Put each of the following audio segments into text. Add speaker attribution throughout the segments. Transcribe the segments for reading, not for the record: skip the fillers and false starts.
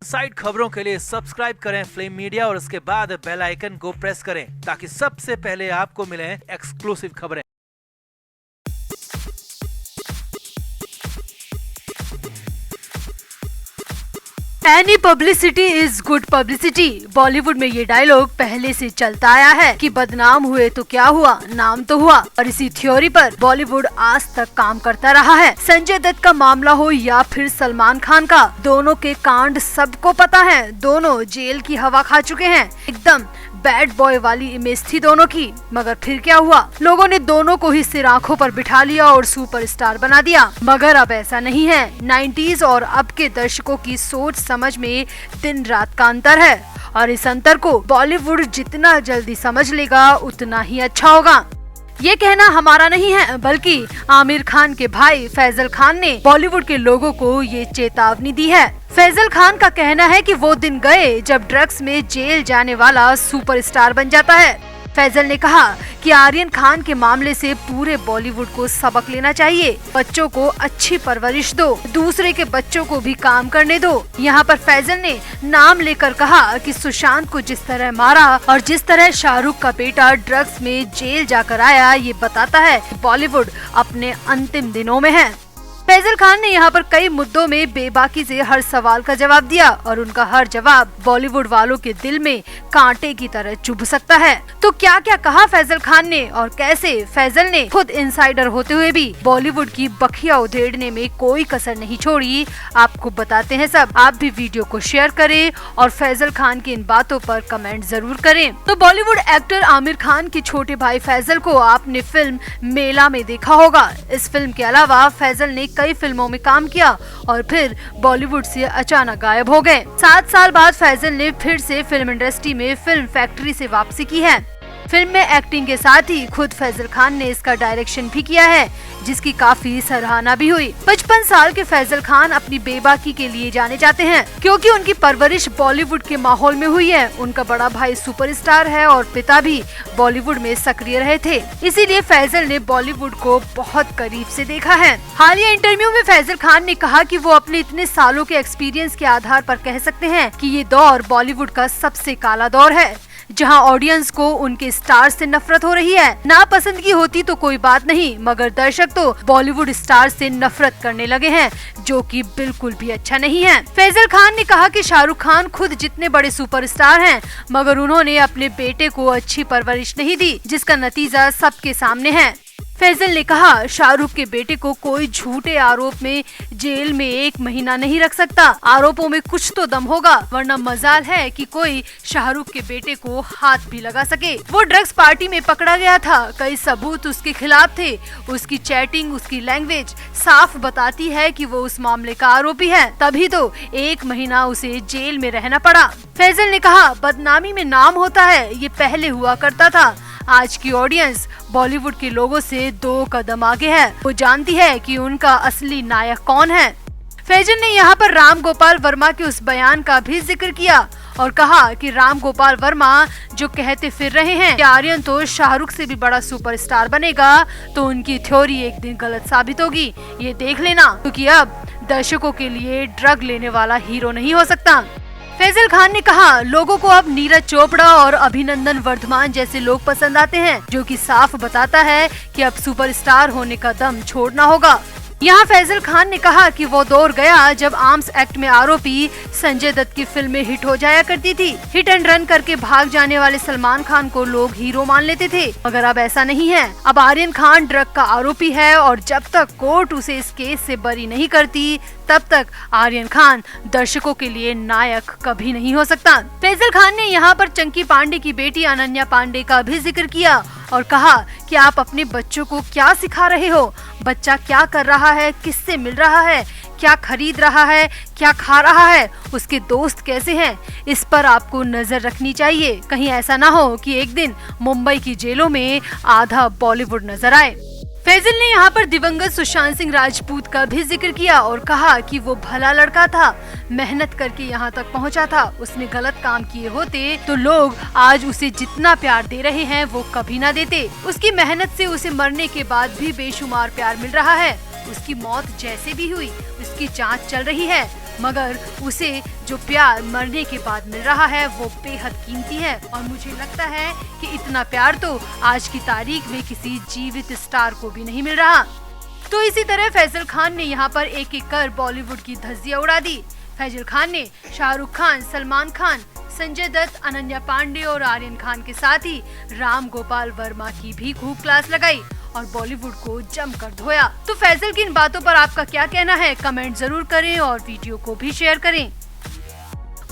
Speaker 1: Side खबरों के लिए सब्सक्राइब करें फ्लेम मीडिया और उसके बाद बेल आइकन को प्रेस करें ताकि सबसे पहले आपको मिले एक्सक्लूसिव खबरें।
Speaker 2: Any publicity is good publicity. Bollywood में ये डायलॉग पहले से चलता आया है कि बदनाम हुए तो क्या हुआ, नाम तो हुआ। और इसी थ्योरी पर बॉलीवुड आज तक काम करता रहा है। संजय दत्त का मामला हो या फिर सलमान खान का, दोनों के कांड सबको पता है। दोनों जेल की हवा खा चुके हैं। एकदम बैड बॉय वाली इमेज थी दोनों की, मगर फिर क्या हुआ, लोगों ने दोनों को ही सिर आंखों पर बिठा लिया और सुपरस्टार बना दिया। मगर अब ऐसा नहीं है। 90s और अब के दर्शकों की सोच समझ में दिन रात का अंतर है और इस अंतर को बॉलीवुड जितना जल्दी समझ लेगा उतना ही अच्छा होगा। ये कहना हमारा नहीं है, बल्कि आमिर खान के भाई फैजल खान ने बॉलीवुड के लोगों को ये चेतावनी दी है। फैजल खान का कहना है कि वो दिन गए जब ड्रग्स में जेल जाने वाला सुपरस्टार बन जाता है। फैजल ने कहा कि आर्यन खान के मामले से पूरे बॉलीवुड को सबक लेना चाहिए। बच्चों को अच्छी परवरिश दो, दूसरे के बच्चों को भी काम करने दो। यहाँ पर फैजल ने नाम लेकर कहा कि सुशांत को जिस तरह मारा और जिस तरह शाहरुख का बेटा ड्रग्स में जेल जाकर आया, ये बताता है कि बॉलीवुड अपने अंतिम दिनों में है। फैजल खान ने यहाँ पर कई मुद्दों में बेबाकी से हर सवाल का जवाब दिया और उनका हर जवाब बॉलीवुड वालों के दिल में कांटे की तरह चुभ सकता है। तो क्या क्या कहा फैजल खान ने और कैसे फैजल ने खुद इनसाइडर होते हुए भी बॉलीवुड की बखिया उधेड़ने में कोई कसर नहीं छोड़ी, आपको बताते हैं सब। आप भी वीडियो को शेयर करें और फैजल खान की इन बातों पर कमेंट जरूर करें। तो बॉलीवुड एक्टर आमिर खान के छोटे भाई फैजल को आपने फिल्म मेला में देखा होगा। इस फिल्म के अलावा फैजल ने कई फिल्मों में काम किया और फिर बॉलीवुड से अचानक गायब हो गए। 7 साल बाद फैजल ने फिर से फिल्म इंडस्ट्री में फिल्म फैक्ट्री से वापसी की है। फिल्म में एक्टिंग के साथ ही खुद फैजल खान ने इसका डायरेक्शन भी किया है, जिसकी काफी सराहना भी हुई। 55 साल के फैजल खान अपनी बेबाकी के लिए जाने जाते हैं, क्योंकि उनकी परवरिश बॉलीवुड के माहौल में हुई है। उनका बड़ा भाई सुपरस्टार है और पिता भी बॉलीवुड में सक्रिय रहे थे, इसीलिए फैजल ने बॉलीवुड को बहुत करीब से देखा है। हालिया इंटरव्यू में फैजल खान ने कहा कि वो अपने इतने सालों के एक्सपीरियंस के आधार पर कह सकते हैं कि ये दौर बॉलीवुड का सबसे काला दौर है, जहां ऑडियंस को उनके स्टार से नफरत हो रही है। नापसंदगी होती तो कोई बात नहीं, मगर दर्शक तो बॉलीवुड स्टार से नफरत करने लगे हैं, जो कि बिल्कुल भी अच्छा नहीं है। फैजल खान ने कहा कि शाहरुख खान खुद जितने बड़े सुपरस्टार हैं, मगर उन्होंने अपने बेटे को अच्छी परवरिश नहीं दी, जिसका नतीजा सबके सामने है। फैजल ने कहा, शाहरुख के बेटे को कोई झूठे आरोप में जेल में 1 महीना नहीं रख सकता। आरोपों में कुछ तो दम होगा, वरना मजाल है कि कोई शाहरुख के बेटे को हाथ भी लगा सके। वो ड्रग्स पार्टी में पकड़ा गया था, कई सबूत उसके खिलाफ थे। उसकी चैटिंग, उसकी लैंग्वेज साफ बताती है कि वो उस मामले का आरोपी है, तभी तो 1 महीना उसे जेल में रहना पड़ा। फैजल ने कहा, बदनामी में नाम होता है, ये पहले हुआ करता था। आज की ऑडियंस बॉलीवुड के लोगों से 2 कदम आगे है। वो जानती है कि उनका असली नायक कौन है। फैजल ने यहाँ पर राम गोपाल वर्मा के उस बयान का भी जिक्र किया और कहा कि राम गोपाल वर्मा जो कहते फिर रहे हैं कि आर्यन तो शाहरुख से भी बड़ा सुपरस्टार बनेगा, तो उनकी थ्योरी एक दिन गलत साबित होगी, ये देख लेना, क्योंकि अब दर्शकों के लिए ड्रग लेने वाला हीरो नहीं हो सकता। फैजल खान ने कहा, लोगों को अब नीरज चोपड़ा और अभिनंदन वर्धमान जैसे लोग पसंद आते हैं, जो कि साफ बताता है कि अब सुपरस्टार होने का दम छोड़ना होगा। यहाँ फैजल खान ने कहा कि वो दौर गया जब आर्म्स एक्ट में आरोपी संजय दत्त की फिल्में हिट हो जाया करती थी। हिट एंड रन करके भाग जाने वाले सलमान खान को लोग हीरो मान लेते थे, मगर अब ऐसा नहीं है। अब आर्यन खान ड्रग का आरोपी है और जब तक कोर्ट उसे इस केस से बरी नहीं करती, तब तक आर्यन खान दर्शकों के लिए नायक कभी नहीं हो सकता। फैजल खान ने यहाँ पर चंकी पांडे की बेटी अनन्या पांडे का भी जिक्र किया और कहा कि आप अपने बच्चों को क्या सिखा रहे हो, बच्चा क्या कर रहा है, किससे मिल रहा है, क्या खरीद रहा है, क्या खा रहा है, उसके दोस्त कैसे हैं, इस पर आपको नजर रखनी चाहिए। कहीं ऐसा ना हो कि एक दिन मुंबई की जेलों में आधा बॉलीवुड नजर आए। फैजल ने यहाँ पर दिवंगत सुशांत सिंह राजपूत का भी जिक्र किया और कहा कि वो भला लड़का था, मेहनत करके यहाँ तक पहुँचा था। उसने गलत काम किए होते तो लोग आज उसे जितना प्यार दे रहे हैं वो कभी ना देते। उसकी मेहनत से उसे मरने के बाद भी बेशुमार प्यार मिल रहा है। उसकी मौत जैसे भी हुई, उसकी जांच चल रही है। मगर उसे जो प्यार मरने के बाद मिल रहा है वो बेहद कीमती है और मुझे लगता है कि इतना प्यार तो आज की तारीख में किसी जीवित स्टार को भी नहीं मिल रहा। तो इसी तरह फैजल खान ने यहाँ पर एक एक कर बॉलीवुड की धज्जियां उड़ा दी। फैजल खान ने शाहरुख खान, सलमान खान, संजय दत्त, अनन्या पांडे और आर्यन खान के साथ ही राम गोपाल वर्मा की भी खूब क्लास लगाई और बॉलीवुड को जमकर धोया। तो फैजल की इन बातों पर आपका क्या कहना है, कमेंट जरूर करें और वीडियो को भी शेयर करें।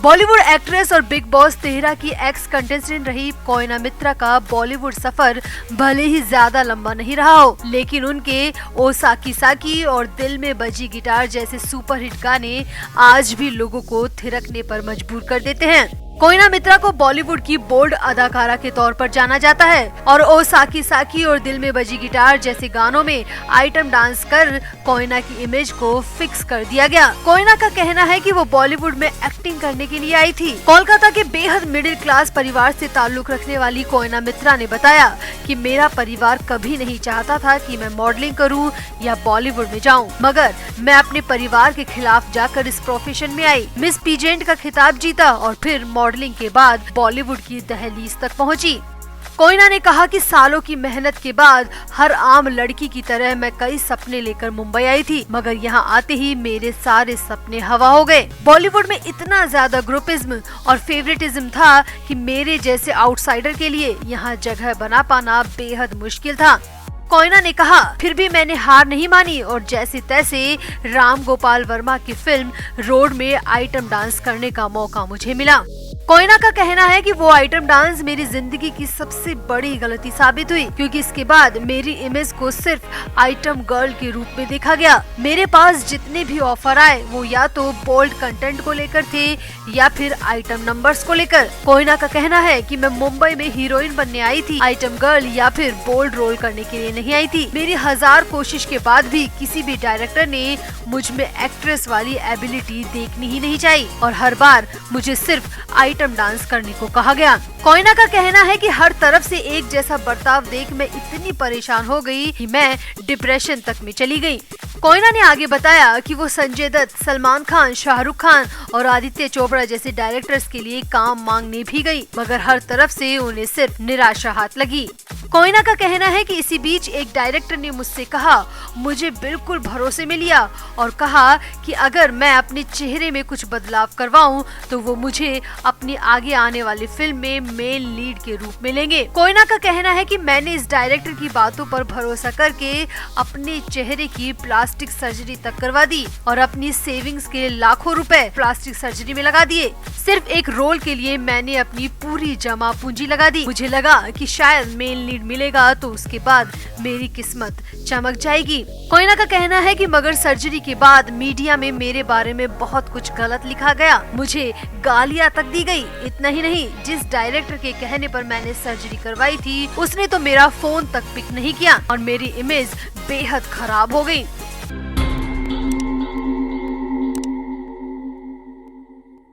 Speaker 2: बॉलीवुड एक्ट्रेस और बिग बॉस 13 की एक्स कंटेस्टेंट रही कोयना मित्रा का बॉलीवुड सफर भले ही ज्यादा लंबा नहीं रहा हो, लेकिन उनके ओ साकी साकी और दिल में बजी गिटार जैसे सुपरहिट गाने आज भी लोगों को थिरकने पर मजबूर कर देते हैं। कोयना मित्रा को बॉलीवुड की बोल्ड अदाकारा के तौर पर जाना जाता है और ओ साकी साकी और दिल में बजी गिटार जैसे गानों में आइटम डांस कर कोयना की इमेज को फिक्स कर दिया गया। कोयना का कहना है कि वो बॉलीवुड में एक्टिंग करने के लिए आई थी। कोलकाता के बेहद मिडिल क्लास परिवार से ताल्लुक रखने वाली कोयना मित्रा ने बताया कि मेरा परिवार कभी नहीं चाहता था कि मैं मॉडलिंग करूं या बॉलीवुड में जाऊं, मगर मैं अपने परिवार के खिलाफ जाकर इस प्रोफेशन में आई, मिस पीजेंट का खिताब जीता और फिर मॉडलिंग के बाद बॉलीवुड की दहलीज तक पहुंची। कोयना ने कहा कि सालों की मेहनत के बाद हर आम लड़की की तरह मैं कई सपने लेकर मुंबई आई थी, मगर यहाँ आते ही मेरे सारे सपने हवा हो गए। बॉलीवुड में इतना ज्यादा ग्रुपिज्म और फेवरेटिज्म था कि मेरे जैसे आउटसाइडर के लिए यहाँ जगह बना पाना बेहद मुश्किल था। कोयना ने कहा, फिर भी मैंने हार नहीं मानी और जैसे तैसे राम गोपाल वर्मा की फिल्म रोड में आइटम डांस करने का मौका मुझे मिला। कोयना का कहना है कि वो आइटम डांस मेरी जिंदगी की सबसे बड़ी गलती साबित हुई, क्योंकि इसके बाद मेरी इमेज को सिर्फ आइटम गर्ल के रूप में देखा गया। मेरे पास जितने भी ऑफर आए वो या तो बोल्ड कंटेंट को लेकर थे या फिर आइटम नंबर्स को लेकर। कोयना का कहना है कि मैं मुंबई में हीरोइन बनने आई थी, आइटम गर्ल या फिर बोल्ड रोल करने के लिए नहीं आई थी। मेरी 1000 कोशिश के बाद भी किसी भी डायरेक्टर ने मुझ में एक्ट्रेस वाली एबिलिटी देखनी ही नहीं चाहिए और हर बार मुझे सिर्फ आइटम डांस करने को कहा गया। कोयना का कहना है कि हर तरफ से एक जैसा बर्ताव देख मैं इतनी परेशान हो गई कि मैं डिप्रेशन तक में चली गई। कोयना ने आगे बताया कि वो संजय दत्त, सलमान खान, शाहरुख खान और आदित्य चोपड़ा जैसे डायरेक्टर्स के लिए काम मांगने भी गई, मगर हर तरफ से उन्हें सिर्फ निराशा हाथ लगी। कोयना का कहना है कि इसी बीच एक डायरेक्टर ने मुझसे कहा, मुझे बिल्कुल भरोसे में लिया और कहा कि अगर मैं अपने चेहरे में कुछ बदलाव करवाऊं तो वो मुझे अपनी आगे आने वाली फिल्म में मेन लीड के रूप में लेंगे। कोयना का कहना है कि मैंने इस डायरेक्टर की बातों पर भरोसा करके अपने चेहरे की प्लास्टिक सर्जरी तक करवा दी और अपनी सेविंग्स के लाखों रुपए प्लास्टिक सर्जरी में लगा दिए। सिर्फ एक रोल के लिए मैंने अपनी पूरी जमा पूंजी लगा दी। मुझे लगा कि शायद मेन लीड मिलेगा तो उसके बाद मेरी किस्मत चमक जाएगी। कोयना का कहना है कि मगर सर्जरी के बाद मीडिया में मेरे बारे में बहुत कुछ गलत लिखा गया, मुझे गालियां तक दी गई। इतना ही नहीं, जिस डायरेक्टर के कहने पर मैंने सर्जरी करवाई थी उसने तो मेरा फोन तक पिक नहीं किया और मेरी इमेज बेहद खराब हो गई।